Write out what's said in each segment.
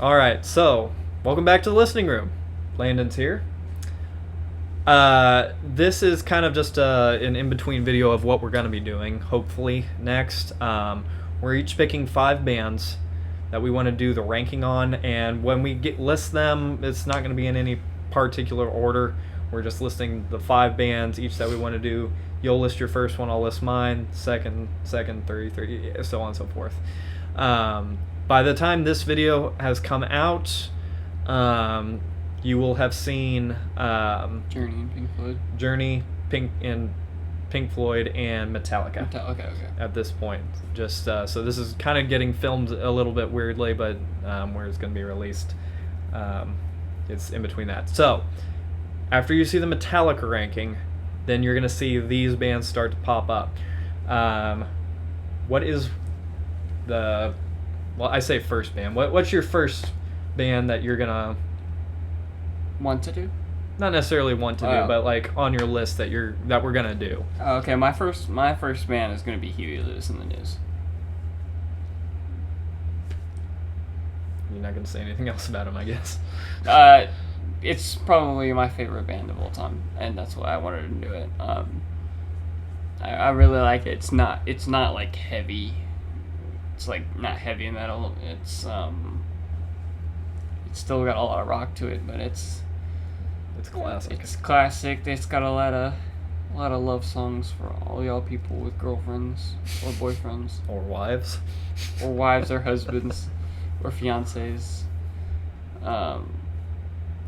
All right, so welcome back to the listening room. Landon's here. This is kind of just an in-between video of what we're going to be doing, hopefully, next. We're each picking 5 bands that we want to do the ranking on, and when we list them, it's not going to be in any particular order. We're just listing the 5 bands each that we want to do. You'll list your first one, I'll list mine, second, third, so on and so forth. By the time this video has come out, you will have seen Journey and Pink Floyd. Journey, Pink Floyd, and Metallica. Okay. At this point, just so this is kind of getting filmed a little bit weirdly, but where it's going to be released, it's in between that. So after you see the Metallica ranking, then you're going to see these bands start to pop up. What is the... Well, I say first band. What's your first band that you're gonna Want to do? not necessarily want to do, but like on your list that we're gonna do? Okay, my first band is gonna be Huey Lewis and the News. You're not gonna say anything else about them, I guess. It's probably my favorite band of all time, and that's why I wanted to do it. I really like it. It's not like heavy. It's like not heavy metal. It's still got a lot of rock to it, but it's classic. It's classic. It's got a lot of love songs for all y'all people with girlfriends or boyfriends Or wives. or wives or husbands or fiancés.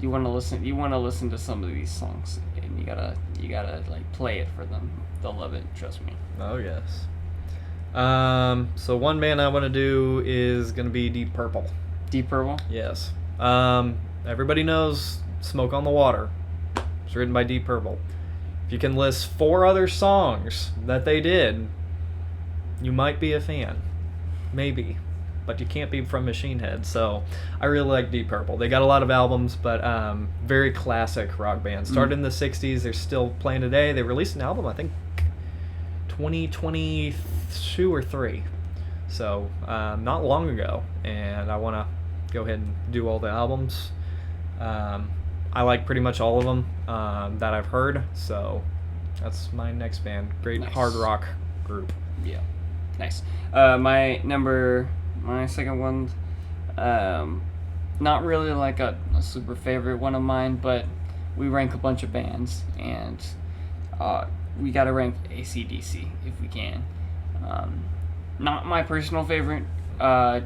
You want to listen to some of these songs, and you gotta like play it for them. They'll love it. Trust me. Oh yes. So one band I want to do is gonna be Deep Purple. Deep Purple. Yes. Everybody knows Smoke on the Water. It's written by Deep Purple. If you can list 4 other songs that they did, you might be a fan. Maybe. But you can't be from Machine Head. So I really like Deep Purple. They got a lot of albums, but very classic rock band. Started in the 60s. They're still playing today. They released an album, I think, 2022 or 3. So not long ago. And I want to go ahead and do all the albums. I like pretty much all of them that I've heard. So that's my next band. Great Nice. hard rock group. Yeah. Nice. My second one, not really like a super favorite one of mine, but we rank a bunch of bands, and we gotta rank AC/DC if we can. Not my personal favorite. I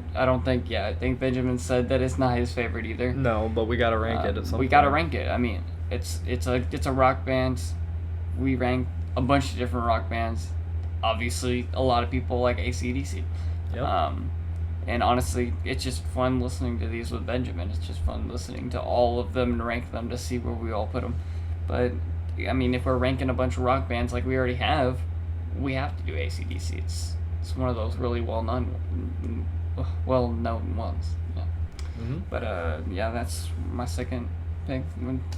think Benjamin said that it's not his favorite either. No, but we gotta rank it at some point. We gotta rank it. I mean, it's a rock band. We rank a bunch of different rock bands. Obviously, a lot of people like AC/DC. Yep. And honestly, it's just fun listening to these with Benjamin. It's just fun listening to all of them and rank them to see where we all put them. But, I mean, if we're ranking a bunch of rock bands like we already have, we have to do AC/DC. It's one of those really well-known ones. Yeah. Mm-hmm. But, yeah, that's my second pick.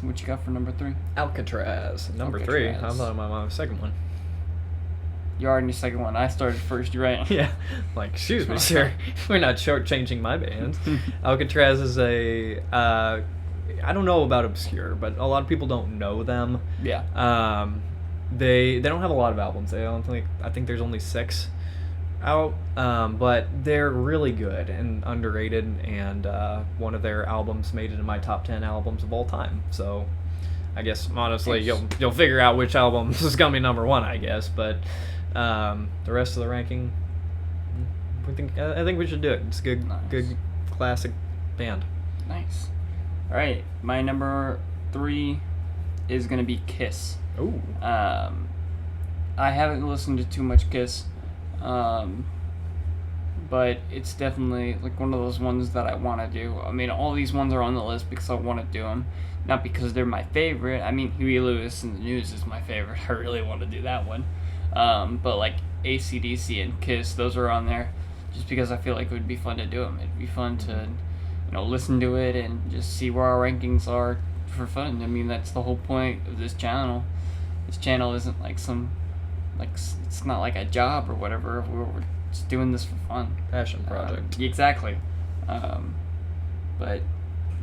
What you got for number 3? Alcatraz. Number 3. Alcatraz. I thought my second one. You're already in your second one. I started first, you're right. Yeah. Like, excuse me, sir. We're not shortchanging my band. Alcatraz is I don't know about obscure, but a lot of people don't know them. Yeah. They don't have a lot of albums. I think there's only 6 out, but they're really good and underrated, and one of their albums made it in my top 10 albums of all time. So I guess honestly you'll figure out which album is gonna be number 1, I guess, but the rest of the ranking, I think we should do it. It's a good classic band. Nice. All right, my number 3 is gonna be Kiss. Ooh. I haven't listened to too much Kiss, but it's definitely like one of those ones that I want to do. I mean, all these ones are on the list because I want to do them, not because they're my favorite. I mean, Huey Lewis and the News is my favorite. I really want to do that one. But like AC/DC and Kiss, those are on there just because I feel like it would be fun to do them. It'd be fun to, listen to it and just see where our rankings are for fun. I mean, that's the whole point of this channel. This channel isn't like it's not like a job or whatever. We're just doing this for fun. Passion project. Exactly. But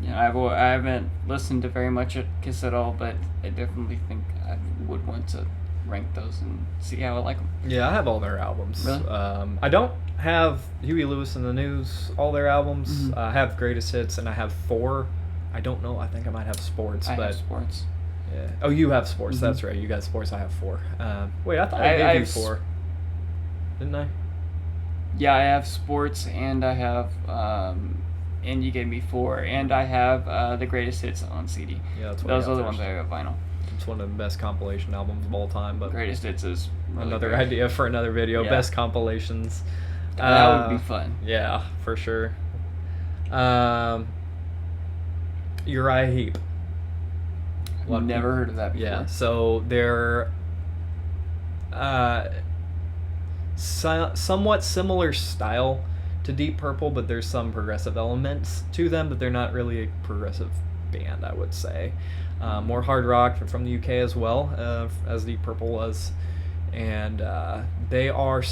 I haven't listened to very much of Kiss at all, but I definitely think I would want to rank those and see how I like them. Yeah, I have all their albums. Really? I don't have Huey Lewis and the News, all their albums. Mhm. I have Greatest Hits, and I have 4. I don't know. I think I might have Sports, I but have Sports. yeah. Oh, you have Sports. Mhm. That's right. You got Sports. I have 4. Wait, I thought I I gave you have 4. Didn't I? Yeah, I have Sports, and I have and you gave me 4, and I have the Greatest Hits on CD. Yeah, that's what I Those got are the first. ones I have vinyl. It's one of the best compilation albums of all time. But Greatest Hits is really another great. idea for another video. Yeah. Best compilations. That would be fun. Yeah, for sure. Uriah Heep. A lot of Never people- heard of that before. Yeah, so they're somewhat similar style to Deep Purple, but there's some progressive elements to them, but they're not really a progressive band, I would say. More hard rock. They're from the UK as well, as Deep Purple was. And they are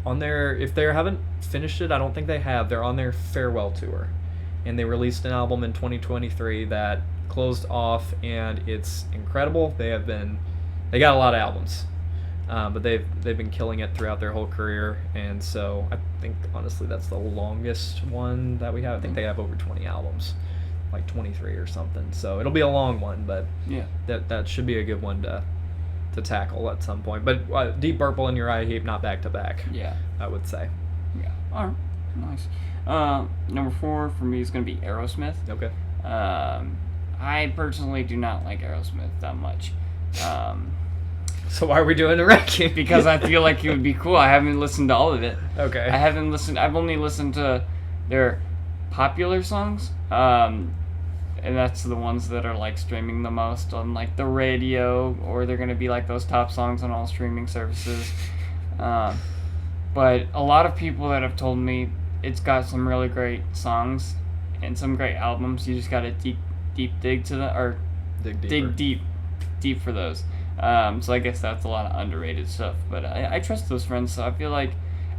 on their, if they haven't finished it, I don't think they have, they're on their farewell tour. And they released an album in 2023 that closed off, and it's incredible. They got a lot of albums, but they've been killing it throughout their whole career, and so I think honestly that's the longest one that we have. I think they have over 20 albums, like 23 or something. So it'll be a long one, but Yeah. that should be a good one to tackle at some point. But Deep Purple and Uriah Heep, not back to back, Yeah. I would say. Yeah. All right. Nice. Number 4 for me is going to be Aerosmith. Okay. I personally do not like Aerosmith that much. So why are we doing a ranking? Because I feel like it would be cool. I haven't listened to all of it. Okay. I've only listened to their popular songs. And that's the ones that are like streaming the most on like the radio, or they're gonna be like those top songs on all streaming services. But a lot of people that have told me it's got some really great songs and some great albums. You just gotta deep dig to the or Dig deeper. dig deep for those. So I guess that's a lot of underrated stuff. But I trust those friends, so I feel like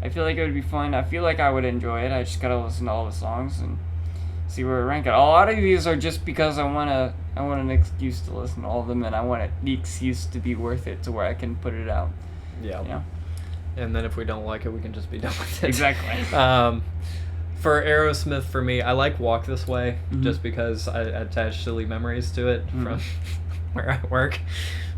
it would be fun. I feel like I would enjoy it. I just gotta listen to all the songs and see where I rank it. A lot of these are just because I want an excuse to listen to all of them, and I want the excuse to be worth it to where I can put it out. Yeah. You know? And then if we don't like it, we can just be done with it. Exactly. For Aerosmith, for me, I like Walk This Way, Mhm. just because I attach silly memories to it Mhm. from where I work.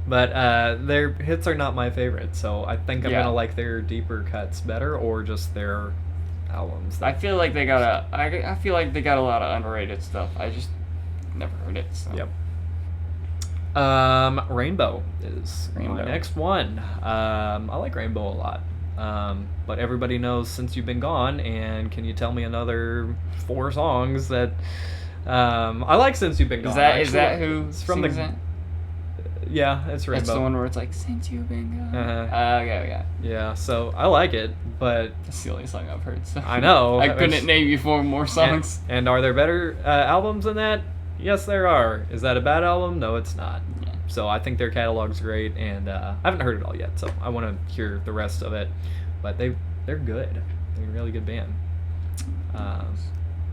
But their hits are not my favorite, so I think I'm Yeah. gonna like their deeper cuts better, or just their albums. I feel like they got a lot of underrated stuff. I just never heard it. So. Yep. Rainbow is my Rainbow. next one. I like Rainbow a lot. But everybody knows Since You've Been Gone, and can you tell me another 4 songs that I like Since You've Been Gone? Is that actually. who It's from sings the it? Yeah, it's Rainbow. That's the one where it's like since you've been gone. Okay. Yeah, so I like it, but That's the only song I've heard. So I know. I It's- couldn't name you 4 more songs. And are there better albums than that? Yes, there are. Is that a bad album? No, it's not. Yeah. So I think their catalog's great, and I haven't heard it all yet, so I want to hear the rest of it. But they're good. They're a really good band.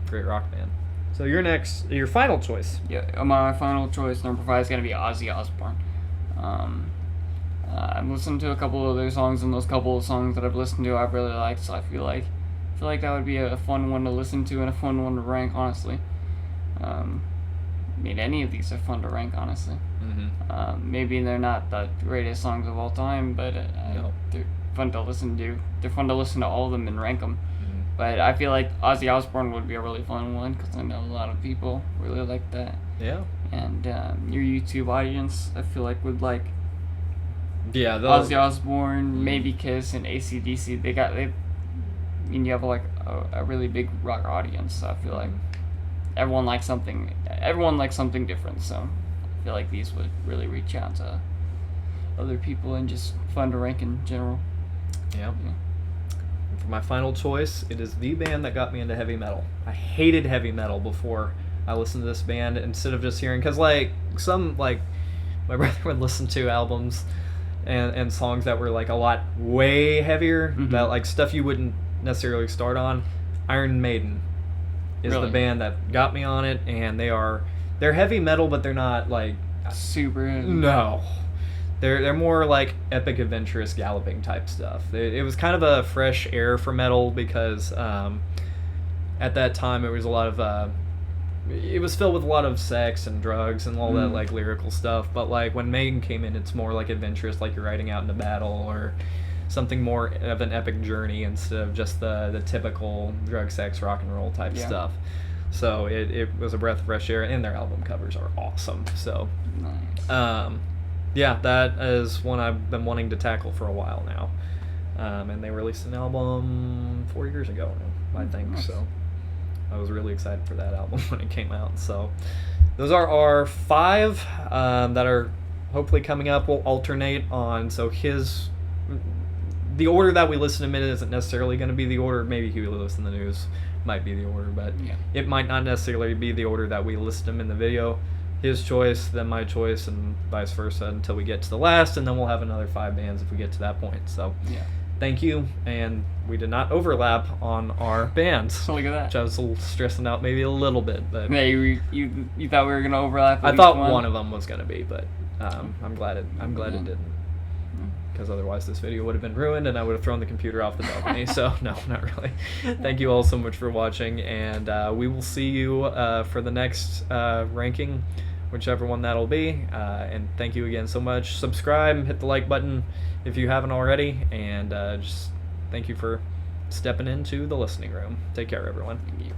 Great rock band. So your final choice. Yeah, my final choice, number 5, is gonna be Ozzy Osbourne. I've listened to a couple of their songs, and those couple of songs that I've listened to, I've really liked. So I feel like that would be a fun one to listen to and a fun one to rank. Honestly, I mean, any of these are fun to rank. Honestly, maybe they're not the greatest songs of all time, but No. they're fun to listen to. They're fun to listen to all of them and rank them. But I feel like Ozzy Osbourne would be a really fun one because I know a lot of people really like that. Yeah. And your YouTube audience, I feel like, would like Yeah. Ozzy Osbourne, maybe Kiss, and AC/DC. I mean, you have like a really big rock audience, so I feel like everyone likes something different. So I feel like these would really reach out to other people and just fun to rank in general. Yeah. Yeah. And for my final choice, it is the band that got me into heavy metal. I hated heavy metal before I listened to this band, instead of just hearing, because my brother would listen to albums and songs that were like a lot way heavier, Mhm. that like stuff you wouldn't necessarily start on. Iron Maiden, is the Really? band that got me on it, and they're heavy metal, but they're not like Super. no. They're more like epic, adventurous, galloping type stuff. It was kind of a fresh air for metal because at that time it was a lot of it was filled with a lot of sex and drugs and all that like lyrical stuff. But like when Maiden came in, it's more like adventurous, like you're riding out into battle or something more of an epic journey instead of just the typical drug, sex, rock and roll type Yeah. stuff. So it was a breath of fresh air, and their album covers are awesome. So Nice. yeah, that is one I've been wanting to tackle for a while now. And they released an album 4 years ago now, I think. Nice. So I was really excited for that album when it came out. So those are our 5 that are hopefully coming up. We'll alternate on. So the order that we listen to him in isn't necessarily going to be the order. Maybe Huey Lewis in the News might be the order, but Yeah. it might not necessarily be the order that we list him in the video. His choice, then my choice, and vice versa until we get to the last, and then we'll have another 5 bands if we get to that point. So Yeah. thank you, and we did not overlap on our bands, So look at that. which I was a little stressing out maybe a little bit, but Yeah, you thought we were gonna overlap? I at thought least one of them was going to be, but I'm glad it didn't, because otherwise this video would have been ruined and I would have thrown the computer off the balcony. So no, not really. Thank you all so much for watching, and we will see you for the next ranking, whichever one that'll be. And thank you again so much. Subscribe, hit the like button if you haven't already, and just thank you for stepping into the listening room. Take care, everyone. Thank you.